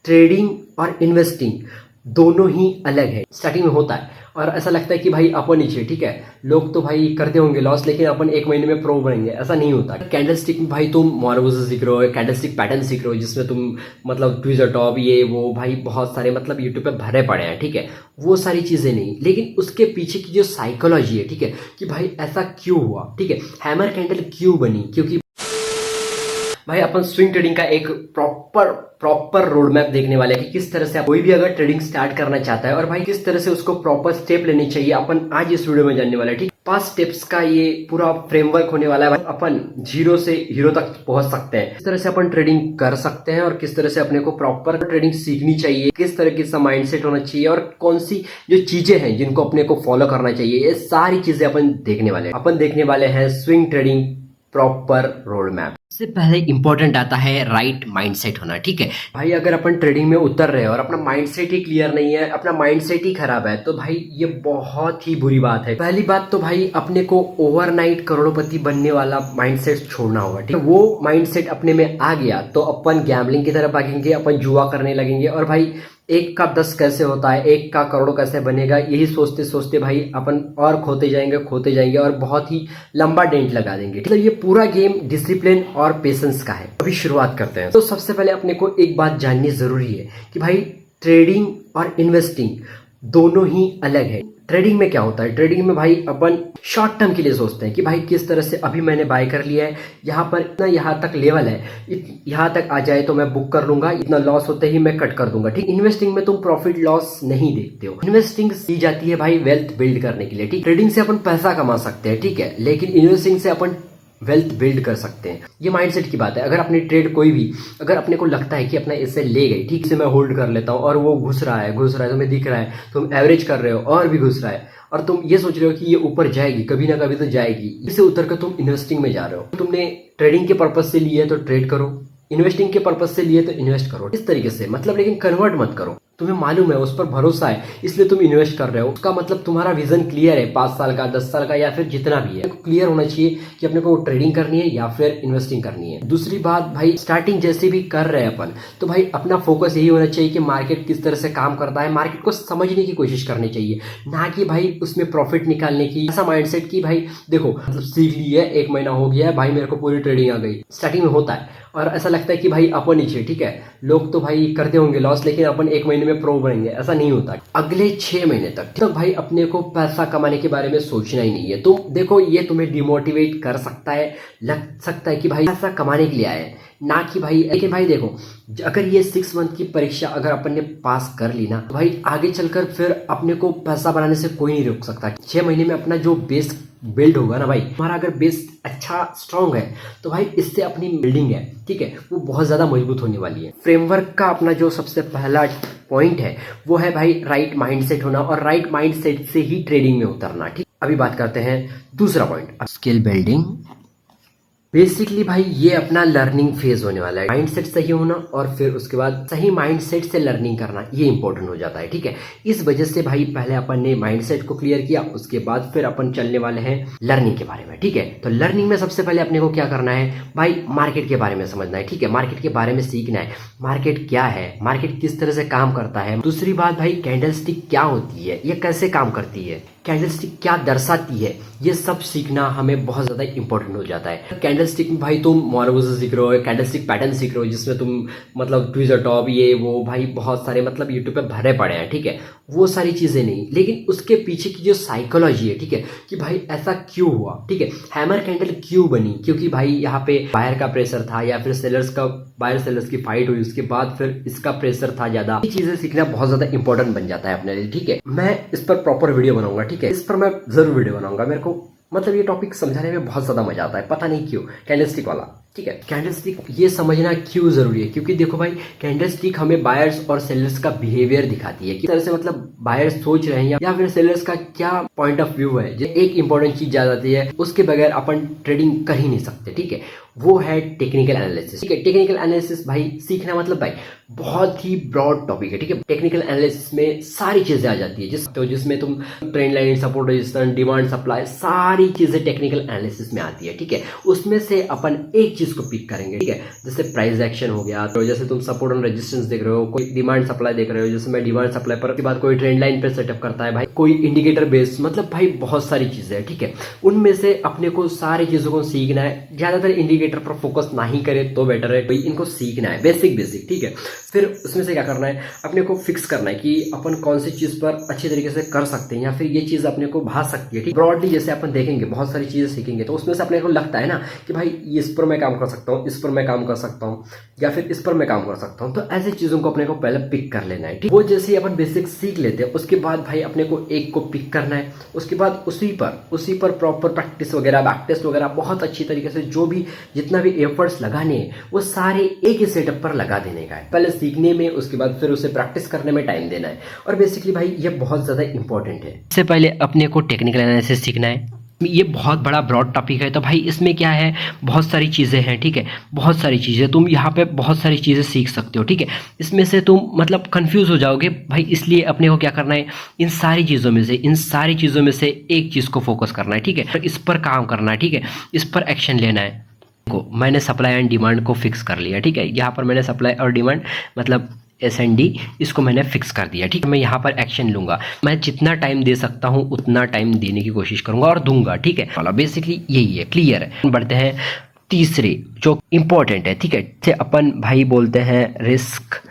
Trading और investing दोनों ही अलग है। स्टार्टिंग में होता है और ऐसा लगता है कि भाई अपन नीचे, ठीक है, लोग तो भाई करते होंगे लॉस, लेकिन अपन एक महीने में प्रो बनेंगे, ऐसा नहीं होता। कैंडलस्टिक में भाई तुम मॉर्गोज सीख रहे हो, कैंडलस्टिक पैटर्न सीख रहे हो, जिसमें तुम मतलब ट्विजर टॉप ये वो भाई बहुत सारे मतलब यूट्यूब पे भरे पड़े हैं, ठीक है, वो सारी चीजें नहीं, लेकिन उसके पीछे की जो साइकोलॉजी है, ठीक है, कि भाई ऐसा क्यों हुआ, ठीक है, हैमर कैंडल क्यों बनी, क्योंकि भाई अपन स्विंग ट्रेडिंग का एक प्रॉपर रोड मैप देखने वाले हैं कि किस तरह से कोई भी अगर ट्रेडिंग स्टार्ट करना चाहता है और भाई किस तरह से उसको प्रॉपर स्टेप लेनी चाहिए, अपन आज इस वीडियो में जानने वाले हैं। ठीक, 5 स्टेप्स का ये पूरा फ्रेमवर्क होने वाला है। भाई अपन जीरो से हीरो तक पहुंच सकते हैं, किस तरह से अपन ट्रेडिंग कर सकते हैं और किस तरह से अपने को प्रॉपर ट्रेडिंग सीखनी चाहिए, किस तरह का माइंडसेट होना चाहिए और कौन सी जो चीजें हैं जिनको अपने को फॉलो करना चाहिए, ये सारी चीजें अपन देखने वाले हैं। अपन देखने वाले हैं swing trading proper road map. सबसे पहले इंपॉर्टेंट आता है राइट माइंडसेट होना, ठीक है भाई। अगर अपन ट्रेडिंग में उतर रहे हैं और अपना माइंडसेट ही क्लियर नहीं है, अपना माइंडसेट ही खराब है, तो भाई ये बहुत ही बुरी बात है। पहली बात तो भाई अपने को ओवरनाइट करोड़पति बनने वाला माइंडसेट छोड़ना होगा, ठीक है। वो माइंडसेट अपने में आ गया तो अपन गैम्बलिंग की तरफ भागेंगे, अपन जुआ करने लगेंगे और भाई 1 का 10 कैसे होता है, 1 का करोड़ कैसे बनेगा, यही सोचते सोचते भाई अपन और खोते जाएंगे और बहुत ही लंबा डेंट लगा देंगे। मतलब ये पूरा गेम डिसिप्लिन और पेशेंस का है। अभी शुरुआत करते हैं। तो सबसे पहले अपने को एक बात जाननी जरूरी है कि भाई ट्रेडिंग और इन्वेस्टिंग दोनों ही अलग है। ट्रेडिंग में क्या होता है, ट्रेडिंग में भाई अपन शॉर्ट टर्म के लिए सोचते हैं कि भाई किस तरह से अभी मैंने बाय कर लिया है, यहाँ पर इतना यहाँ तक लेवल है, यहाँ तक आ जाए तो मैं बुक कर लूंगा, इतना लॉस होते ही मैं कट कर दूंगा, ठीक। इन्वेस्टिंग में तुम प्रॉफिट लॉस नहीं देखते हो। इन्वेस्टिंग की जाती है भाई वेल्थ बिल्ड करने के लिए, ठीक। ट्रेडिंग से अपन पैसा कमा सकते हैं, ठीक है, लेकिन इन्वेस्टिंग से अपन वेल्थ बिल्ड कर सकते हैं। ये माइंडसेट की बात है। अगर अपनी ट्रेड कोई भी अगर अपने को लगता है कि अपना इससे ले गई, ठीक से मैं होल्ड कर लेता हूँ और वो घुस रहा है तुम्हें दिख रहा है, तुम एवरेज कर रहे हो और भी घुस रहा है और तुम ये सोच रहे हो कि ये ऊपर जाएगी, कभी ना कभी तो जाएगी, इससे उतर कर तुम इन्वेस्टिंग में जा रहे हो। तुमने ट्रेडिंग के पर्पज से लिए तो ट्रेड करो, इन्वेस्टिंग के पर्पज से लिए तो इन्वेस्ट करो, इस तरीके से, मतलब लेकिन कन्वर्ट मत करो। तुम्हें मालूम है, उस पर भरोसा है, इसलिए तुम इन्वेस्ट कर रहे हो। उसका मतलब तुम्हारा विजन क्लियर है, 5 साल का, 10 साल का, या फिर जितना भी है, क्लियर होना चाहिए कि अपने को ट्रेडिंग करनी है या फिर इन्वेस्टिंग करनी है। दूसरी बात भाई, स्टार्टिंग जैसे भी कर रहे हैं अपन, तो भाई अपना फोकस यही होना चाहिए कि मार्केट किस तरह से काम करता है, मार्केट को समझने की कोशिश करनी चाहिए, ना कि भाई उसमें प्रॉफिट निकालने की। ऐसा माइंडसेट की भाई देखो मतलब सीख ली है, 1 महीना हो गया है भाई, मेरे को पूरी ट्रेडिंग आ गई। स्टार्टिंग में होता है और ऐसा लगता है कि भाई अपन नीचे, ठीक है, लोग तो भाई करते होंगे लॉस, लेकिन अपन 1 महीने में प्रो बनेंगे, ऐसा नहीं होता। अगले 6 महीने तक तो भाई अपने को पैसा कमाने के बारे में सोचना ही नहीं है। तुम देखो, ये तुम्हें डिमोटिवेट कर सकता है, लग सकता है कि भाई पैसा कमाने के लिए आए, ना कि भाई, लेकिन भाई देखो, अगर ये 6 मंथ की परीक्षा अगर अपन ने पास कर ली ना, तो भाई आगे चलकर फिर अपने को पैसा बनाने से कोई नहीं रोक सकता। 6 महीने में अपना जो बेस बिल्ड होगा ना भाई, हमारा अगर बेस अच्छा स्ट्रांग है तो भाई इससे अपनी बिल्डिंग है, ठीक है, वो बहुत ज्यादा मजबूत होने वाली है। फ्रेमवर्क का अपना जो सबसे पहला पॉइंट है वो है भाई राइट माइंडसेट होना और राइट माइंडसेट से ही ट्रेडिंग में उतरना, ठीक। अभी बात करते हैं दूसरा पॉइंट, स्किल बिल्डिंग। बेसिकली भाई ये अपना लर्निंग फेज होने वाला है। माइंडसेट सही होना और फिर उसके बाद सही माइंडसेट से लर्निंग करना, ये इंपॉर्टेंट हो जाता है, ठीक है। इस वजह से भाई पहले अपन ने माइंडसेट को क्लियर किया, उसके बाद फिर अपन चलने वाले हैं लर्निंग के बारे में, ठीक है। तो लर्निंग में सबसे पहले अपने को क्या करना है भाई, मार्केट के बारे में समझना है, ठीक है, मार्केट के बारे में सीखना है, मार्केट क्या है, मार्केट किस तरह से काम करता है। दूसरी बात भाई, कैंडलस्टिक क्या होती है, ये कैसे काम करती है, कैंडलस्टिक क्या दर्शाती है, ये सब सीखना हमें बहुत ज्यादा इंपॉर्टेंट हो जाता है। कैंडलस्टिक में भाई तुम मॉर्गोज सीख रहे हो, कैंडलस्टिक पैटर्न सीख रहे हो, जिसमें तुम मतलब ट्विजर टॉप ये वो भाई बहुत सारे मतलब यूट्यूब पे भरे पड़े हैं, ठीक है, वो सारी चीजें नहीं, लेकिन उसके पीछे की जो साइकोलॉजी है, ठीक है, कि भाई ऐसा क्यों हुआ, ठीक है, हैमर कैंडल क्यों बनी, क्योंकि भाई यहाँ पे बायर का प्रेशर था या फिर सेलर्स का, बायर सेलर्स की फाइट हुई, उसके बाद फिर इसका प्रेशर था ज्यादा। ये चीजें सीखना बहुत ज्यादा इंपॉर्टेंट बन जाता है अपने लिए, ठीक है। मैं इस पर प्रॉपर वीडियो बनाऊंगा, ठीक है, इस पर मैं जरूर वीडियो बनाऊंगा। मेरे को मतलब ये टॉपिक समझाने में बहुत ज्यादा मजा आता है, पता नहीं क्यों, कैंडलस्टिक वाला, ठीक है। कैंडलस्टिक ये समझना क्यों जरूरी है, क्योंकि देखो भाई कैंडलस्टिक हमें बायर्स और सेलर्स का बिहेवियर दिखाती है, कि तरह से मतलब बायर्स सोच रहे हैं या फिर सेलर्स का क्या पॉइंट ऑफ व्यू है। एक इंपॉर्टेंट चीज याद आती है, उसके बगैर अपन ट्रेडिंग कर ही नहीं सकते, ठीक है, वो है टेक्निकल एनालिसिस, ठीक है। टेक्निकल एनालिसिस भाई सीखना मतलब भाई बहुत ही ब्रॉड टॉपिक है, ठीक है। टेक्निकल एनालिसिस में सारी चीजें आ जाती है, जिसमें तुम trend line, support, resistance, demand, supply, सारी चीजें टेक्निकल एनालिसिस में आती है, ठीक है। उसमें से अपन एक चीज चीज को पिक करेंगे, ठीक है। जैसे प्राइस एक्शन हो गया, तो जैसे तुम सपोर्ट और रेजिस्टेंस देख रहे हो, कोई डिमांड सप्लाई देख रहे हो, जैसे मैं डिमांड सप्लाई पर, उसके बाद कोई ट्रेंड लाइन पे सेटअप करता है भाई, कोई इंडिकेटर बेस्ड, मतलब भाई बहुत सारी चीजें हैं, ठीक है। उनमें से अपने को सारी चीजों को सीखना है। ज्यादातर इंडिकेटर पर फोकस नहीं करे तो बेटर है, भाई इनको सीखना है बेसिक, ठीक है। फिर उसमें से क्या करना है, अपने को फिक्स करना है कि अपन कौन सी चीज पर अच्छी तरीके से कर सकते हैं, या फिर ये चीज अपने को भा सकती है, ठीक। ब्रॉडली जैसे अपन देखेंगे, बहुत सारी चीजें सीखेंगे, तो उसमें से अपने को लगता है ना कि भाई इस पर मैं काम कर सकता हूँ, इस पर मैं काम कर सकता हूँ, या फिर इस पर मैं काम कर सकता हूँ। तो ऐसी चीजों को अपने को पहले पिक कर लेना है, ठीक। वो जैसे अपन बेसिक सीख लेते हैं, उसके बाद भाई अपने को एक को पिक करना है, उसके बाद उसी पर प्रॉपर प्रैक्टिस वगैरह, बैक टेस्ट वगैरह बहुत अच्छी तरीके से जो भी जितना भी एफर्ट्स लगाने हैं वो सारे एक ही सेटअप पर लगा देने का है, पहले सीखने में, उसके बाद फिर उसे प्रैक्टिस करने में टाइम देना है। और बेसिकली भाई ये बहुत ज्यादा इंपॉर्टेंट है। इससे पहले अपने को टेक्निकल एनालिसिस सीखना है। ये बहुत बड़ा ब्रॉड टॉपिक है, तो भाई इसमें क्या है, बहुत सारी चीज़ें हैं, ठीक है। बहुत सारी चीज़ें तुम यहाँ पे बहुत सारी चीज़ें सीख सकते हो, ठीक है। इसमें से तुम मतलब कंफ्यूज हो जाओगे भाई, इसलिए अपने को क्या करना है, इन सारी चीज़ों में से एक चीज़ को फोकस करना है, ठीक है। इस पर काम करना है, ठीक है, इस पर एक्शन लेना है। मैंने सप्लाई एंड डिमांड को फिक्स कर लिया, ठीक है। यहाँ पर मैंने सप्लाई और डिमांड मतलब SND इसको मैंने फिक्स कर दिया, ठीक है। मैं यहाँ पर एक्शन लूंगा, मैं जितना टाइम दे सकता हूँ उतना टाइम देने की कोशिश करूंगा और दूंगा, ठीक है। चलो बेसिकली यही है, क्लियर है। बढ़ते हैं तीसरे जो इंपॉर्टेंट है, ठीक है, से अपन भाई बोलते हैं रिस्क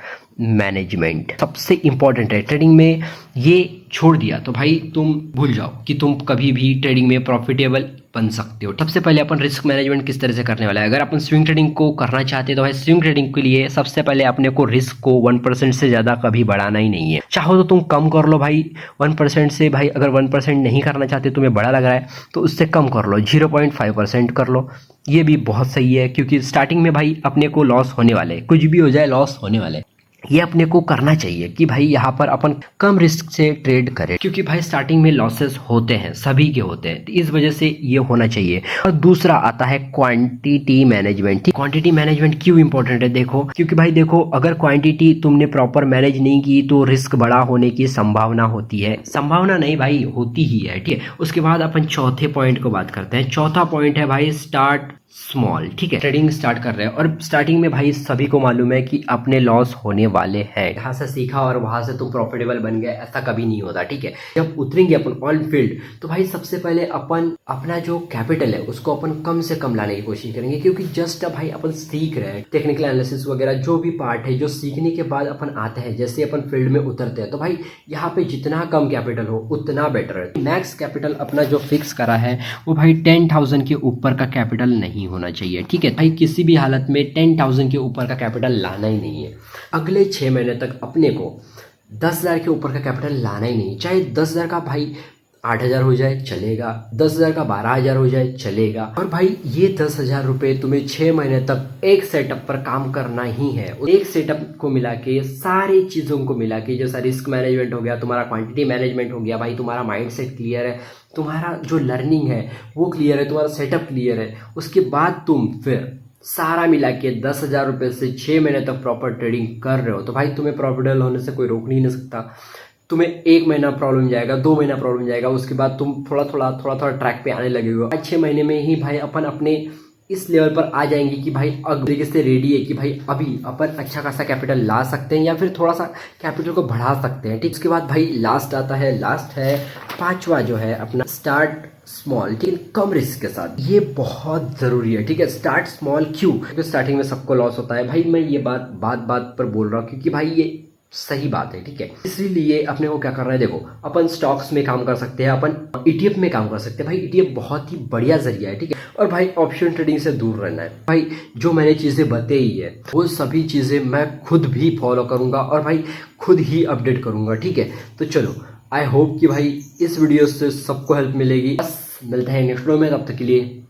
मैनेजमेंट। सबसे इंपॉर्टेंट है ट्रेडिंग में, ये छोड़ दिया तो भाई तुम भूल जाओ कि तुम कभी भी ट्रेडिंग में प्रॉफिटेबल बन सकते हो। सबसे पहले अपन रिस्क मैनेजमेंट किस तरह से करने वाला है, अगर अपन स्विंग ट्रेडिंग को करना चाहते हैं तो भाई स्विंग ट्रेडिंग के लिए सबसे पहले अपने को रिस्क को 1% से ज़्यादा कभी बढ़ाना ही नहीं है। चाहो तो तुम कम कर लो भाई 1% से, भाई अगर 1% नहीं करना चाहते, तुम्हें बड़ा लग रहा है तो उससे कम कर लो, 0.5% कर लो, ये भी बहुत सही है। क्योंकि स्टार्टिंग में भाई अपने को लॉस होने वाले, कुछ भी हो जाए लॉस होने वाले, ये अपने को करना चाहिए कि भाई यहाँ पर अपन कम रिस्क से ट्रेड करें, क्योंकि भाई स्टार्टिंग में लॉसेस होते हैं, सभी के होते हैं, तो इस वजह से ये होना चाहिए। और दूसरा आता है क्वांटिटी मैनेजमेंट। क्वांटिटी मैनेजमेंट क्यों इंपॉर्टेंट है, देखो, क्योंकि भाई देखो, अगर क्वांटिटी तुमने प्रॉपर मैनेज नहीं की तो रिस्क बड़ा होने की संभावना होती है, संभावना नहीं भाई होती ही है, ठीक है। उसके बाद अपन चौथे पॉइंट को बात करते हैं। चौथा पॉइंट है भाई स्टार्ट स्मॉल, ठीक है। ट्रेडिंग स्टार्ट कर रहे हैं और स्टार्टिंग में भाई सभी को मालूम है कि अपने लॉस होने वाले हैं, यहाँ से सीखा और वहां से तुम प्रॉफिटेबल बन गए, ऐसा कभी नहीं होता, ठीक है। जब उतरेंगे अपन ऑन फील्ड तो भाई सबसे पहले अपन अपना जो कैपिटल है उसको अपन कम से कम लाने की कोशिश करेंगे, क्योंकि जस्ट भाई अपन सीख रहे हैं, टेक्निकल एनालिसिस वगैरह जो भी पार्ट है, जो सीखने के बाद अपन आते हैं, जैसे अपन फील्ड में उतरते हैं, तो भाई यहाँ पे जितना कम कैपिटल हो उतना बेटर है। मैक्स कैपिटल अपना जो फिक्स करा है वो भाई 10,000 के ऊपर का कैपिटल नहीं होना चाहिए, ठीक है भाई। किसी भी हालत में 10,000 के ऊपर का कैपिटल लाना ही नहीं है। अगले 6 महीने तक अपने को 10,000 के ऊपर का कैपिटल लाना ही नहीं, चाहे 10,000 का भाई 8,000 हो जाए चलेगा, 10,000 का 12,000 हो जाए चलेगा। और भाई ये 10,000 रुपये तुम्हें 6 महीने तक एक सेटअप पर काम करना ही है। एक सेटअप को मिला के, सारी चीज़ों को मिला के, जैसा रिस्क मैनेजमेंट हो गया, तुम्हारा क्वांटिटी मैनेजमेंट हो गया, भाई तुम्हारा माइंडसेट क्लियर है, तुम्हारा जो लर्निंग है वो क्लियर है, तुम्हारा सेटअप क्लियर है, उसके बाद तुम फिर सारा मिला के 10,000 रुपये से 6 महीने तक प्रॉपर ट्रेडिंग कर रहे हो, तो भाई तुम्हें प्रॉफिटेबल होने से कोई रोक नहीं सकता। तुम्हें 1 महीना प्रॉब्लम जाएगा, 2 महीना प्रॉब्लम जाएगा, उसके बाद तुम थोड़ा थोड़ा ट्रैक पे आने लगे हो। 6 महीने में ही भाई अपन अपने इस लेवल पर आ जाएंगे कि भाई अब तरीके से रेडी है कि भाई अभी अपन अच्छा खासा कैपिटल ला सकते हैं या फिर थोड़ा सा कैपिटल को बढ़ा सकते हैं, ठीक। उसके बाद भाई लास्ट आता है, लास्ट है 5वां जो है अपना स्टार्ट स्मॉल, ठीक है, कम रिस्क के साथ। ये बहुत जरूरी है, ठीक है। स्टार्ट स्मॉल क्यों, क्योंकि स्टार्टिंग में सबको लॉस होता है भाई। मैं ये बात पर बोल रहा हूँ क्योंकि भाई ये सही बात है, ठीक है। इसीलिए अपने को क्या करना है, देखो, अपन स्टॉक्स में काम कर सकते हैं, अपन ETF में काम कर सकते हैं भाई। ETF बहुत ही बढ़िया जरिया है, ठीक है। और भाई ऑप्शन ट्रेडिंग से दूर रहना है भाई। जो मैंने चीजें बताई है वो सभी चीजें मैं खुद भी फॉलो करूंगा और भाई खुद ही अपडेट करूंगा, ठीक है। तो चलो, आई होप कि भाई इस वीडियो से सबको हेल्प मिलेगी। बस मिलते हैं नेक्स्ट वीडियो में, तब तक के लिए